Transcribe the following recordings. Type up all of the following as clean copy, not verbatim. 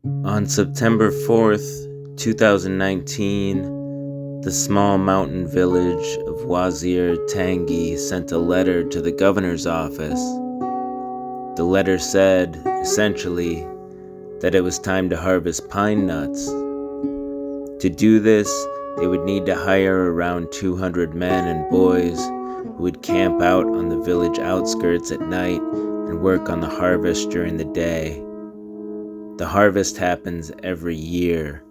On September 4th, 2019, the small mountain village of Wazir Tangi sent a letter to the governor's office. The letter said, essentially, that it was time to harvest pine nuts. To do this, they would need to hire around 200 men and boys who would camp out on the village outskirts at night and work on the harvest during the day. The harvest happens every year.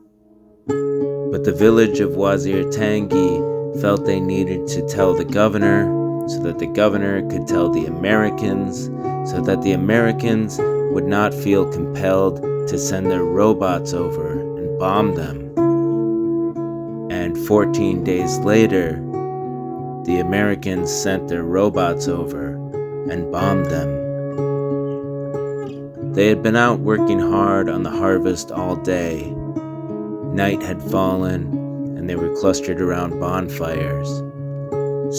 But the village of Wazir Tangi felt they needed to tell the governor so that the governor could tell the Americans so that the Americans would not feel compelled to send their robots over and bomb them. And 14 days later, the Americans sent their robots over and bombed them. They had been out working hard on the harvest all day. Night had fallen, and they were clustered around bonfires.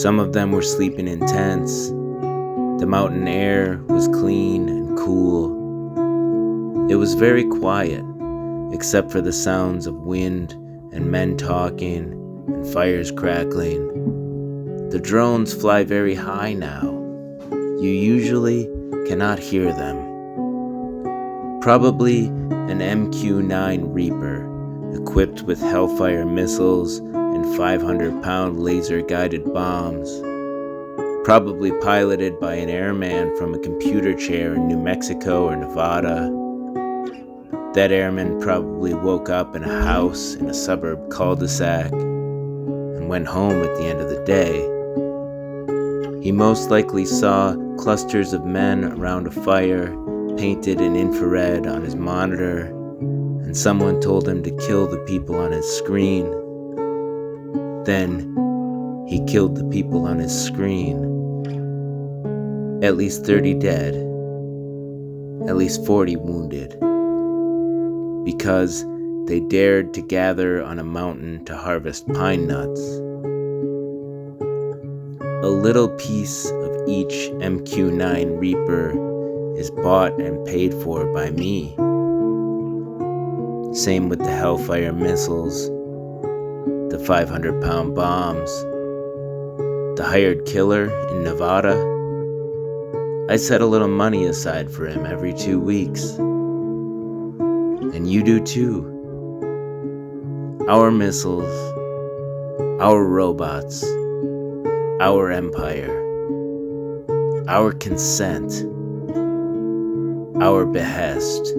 Some of them were sleeping in tents. The mountain air was clean and cool. It was very quiet, except for the sounds of wind and men talking and fires crackling. The drones fly very high now. You usually cannot hear them. Probably an MQ-9 Reaper, equipped with Hellfire missiles and 500-pound laser-guided bombs. Probably piloted by an airman from a computer chair in New Mexico or Nevada. That airman probably woke up in a house in a suburb cul-de-sac and went home at the end of the day. He most likely saw clusters of men around a fire painted in infrared on his monitor, and someone told him to kill the people on his screen. Then he killed the people on his screen. At least 30 dead, at least 40 wounded, because they dared to gather on a mountain to harvest pine nuts. A little piece of each MQ-9 Reaper is bought and paid for by me. Same with the Hellfire missiles, the 500-pound bombs, the hired killer in Nevada. I set a little money aside for him every 2 weeks. And you do too. Our missiles, our robots, our empire, our consent, our behest.